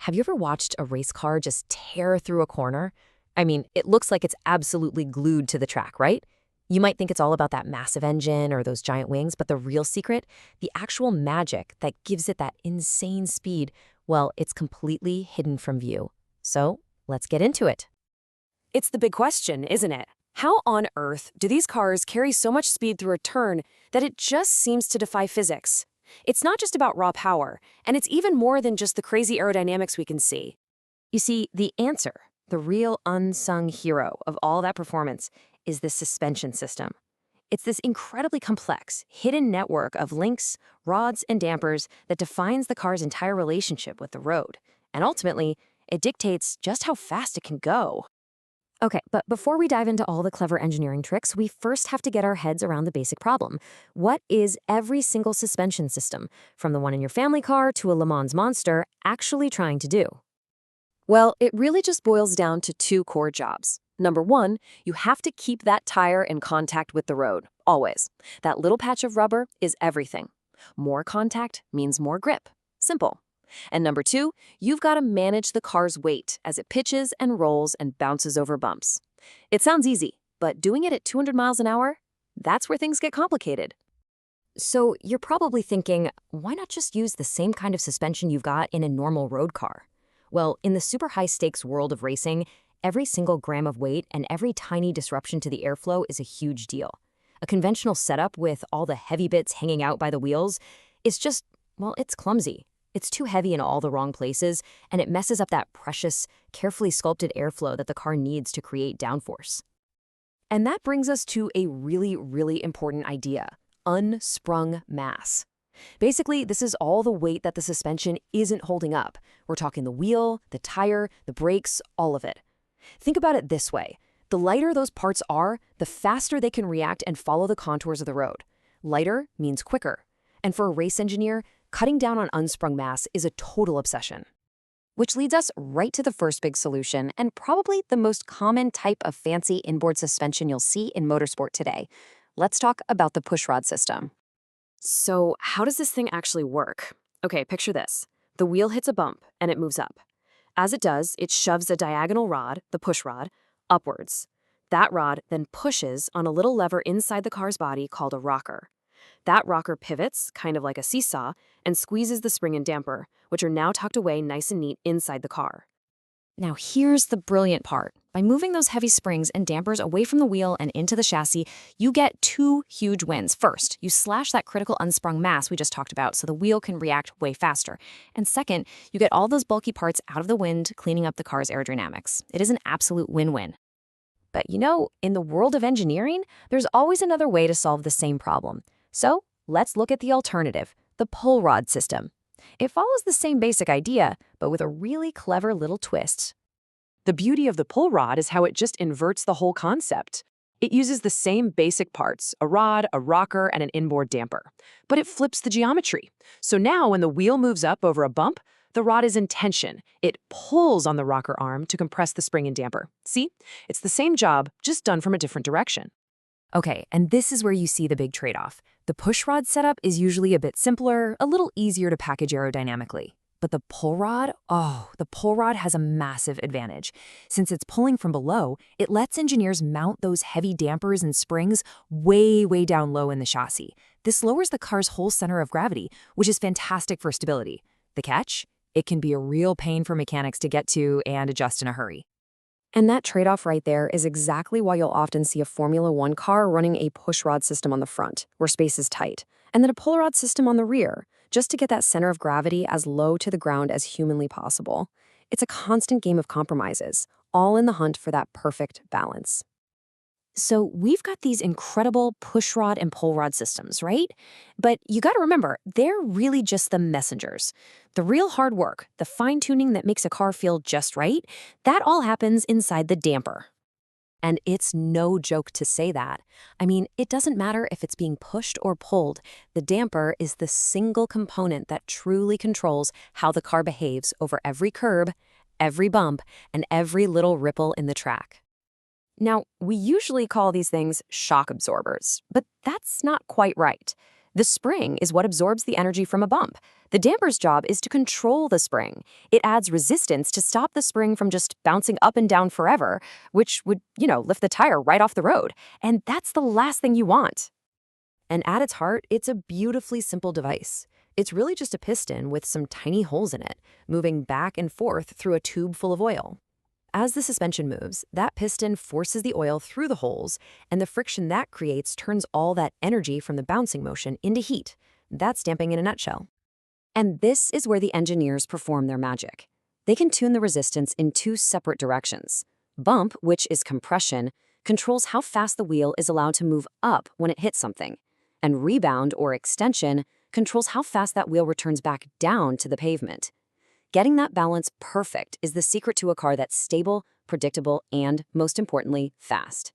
Have you ever watched a race car just tear through a corner? I mean, it looks like it's absolutely glued to the track, right? You might think it's all about that massive engine or those giant wings, but the real secret, the actual magic that gives it that insane speed, well, it's completely hidden from view. So, let's get into it. It's the big question, isn't it? How on earth do these cars carry so much speed through a turn that it just seems to defy physics? It's not just about raw power, and it's even more than just the crazy aerodynamics we can see. You see, the answer, the real unsung hero of all that performance, is the suspension system. It's this incredibly complex, hidden network of links, rods, and dampers that defines the car's entire relationship with the road. And ultimately, it dictates just how fast it can go. Okay, but before we dive into all the clever engineering tricks, we first have to get our heads around the basic problem. What is every single suspension system, from the one in your family car to a Le Mans monster, actually trying to do? Well, it really just boils down to two core jobs. Number one, you have to keep that tire in contact with the road, always. That little patch of rubber is everything. More contact means more grip. Simple. And number two, you've got to manage the car's weight as it pitches and rolls and bounces over bumps. It sounds easy, but doing it at 200 miles an hour, that's where things get complicated. So you're probably thinking, why not just use the same kind of suspension you've got in a normal road car? Well, in the super high-stakes world of racing, every single gram of weight and every tiny disruption to the airflow is a huge deal. A conventional setup with all the heavy bits hanging out by the wheels is just, well, it's clumsy. It's too heavy in all the wrong places, and it messes up that precious, carefully sculpted airflow that the car needs to create downforce. And that brings us to a really, really important idea: unsprung mass. Basically, this is all the weight that the suspension isn't holding up. We're talking the wheel, the tire, the brakes, all of it. Think about it this way. The lighter those parts are, the faster they can react and follow the contours of the road. Lighter means quicker. And for a race engineer, cutting down on unsprung mass is a total obsession. Which leads us right to the first big solution, and probably the most common type of fancy inboard suspension you'll see in motorsport today. Let's talk about the pushrod system. So how does this thing actually work? Okay, picture this. The wheel hits a bump and it moves up. As it does, it shoves a diagonal rod, the pushrod, upwards. That rod then pushes on a little lever inside the car's body called a rocker. That rocker pivots, kind of like a seesaw, and squeezes the spring and damper, which are now tucked away nice and neat inside the car. Now here's the brilliant part. By moving those heavy springs and dampers away from the wheel and into the chassis, you get two huge wins. First, you slash that critical unsprung mass we just talked about so the wheel can react way faster. And second, you get all those bulky parts out of the wind, cleaning up the car's aerodynamics. It is an absolute win-win. But you know, in the world of engineering, there's always another way to solve the same problem. So let's look at the alternative, the Pullrod system. It follows the same basic idea, but with a really clever little twist. The beauty of the Pullrod is how it just inverts the whole concept. It uses the same basic parts, a rod, a rocker, and an inboard damper. But it flips the geometry. So now when the wheel moves up over a bump, the rod is in tension. It pulls on the rocker arm to compress the spring and damper. See? It's the same job, just done from a different direction. Okay, and this is where you see the big trade-off. The pushrod setup is usually a bit simpler, a little easier to package aerodynamically. But the pullrod, the pullrod has a massive advantage. Since it's pulling from below, it lets engineers mount those heavy dampers and springs way, way down low in the chassis. This lowers the car's whole center of gravity, which is fantastic for stability. The catch? It can be a real pain for mechanics to get to and adjust in a hurry. And that trade-off right there is exactly why you'll often see a Formula One car running a pushrod system on the front, where space is tight, and then a pullrod system on the rear, just to get that center of gravity as low to the ground as humanly possible. It's a constant game of compromises, all in the hunt for that perfect balance. So we've got these incredible pushrod and pullrod systems, right? But you got to remember, they're really just the messengers. The real hard work, the fine-tuning that makes a car feel just right, that all happens inside the damper. And it's no joke to say that. I mean, it doesn't matter if it's being pushed or pulled. The damper is the single component that truly controls how the car behaves over every curb, every bump, and every little ripple in the track. Now, we usually call these things shock absorbers, but that's not quite right. The spring is what absorbs the energy from a bump. The damper's job is to control the spring. It adds resistance to stop the spring from just bouncing up and down forever, which would, lift the tire right off the road. And that's the last thing you want. And at its heart, it's a beautifully simple device. It's really just a piston with some tiny holes in it, moving back and forth through a tube full of oil. As the suspension moves, that piston forces the oil through the holes, and the friction that creates turns all that energy from the bouncing motion into heat. That's damping in a nutshell. And this is where the engineers perform their magic. They can tune the resistance in two separate directions. Bump, which is compression, controls how fast the wheel is allowed to move up when it hits something. And rebound, or extension, controls how fast that wheel returns back down to the pavement. Getting that balance perfect is the secret to a car that's stable, predictable, and, most importantly, fast.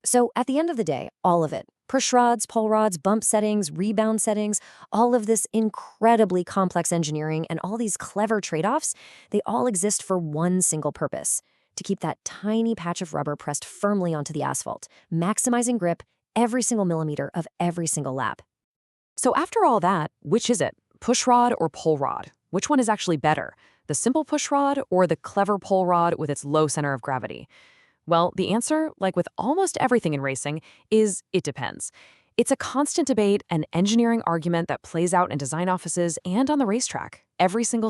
So at the end of the day, all of it, pushrods, pullrods, bump settings, rebound settings, all of this incredibly complex engineering and all these clever trade-offs, they all exist for one single purpose: to keep that tiny patch of rubber pressed firmly onto the asphalt, maximizing grip every single millimeter of every single lap. So after all that, which is it? Pushrod or pullrod? Which one is actually better? The simple pushrod or the clever pullrod with its low center of gravity? Well, the answer, like with almost everything in racing, is it depends. It's a constant debate, an engineering argument that plays out in design offices and on the racetrack every single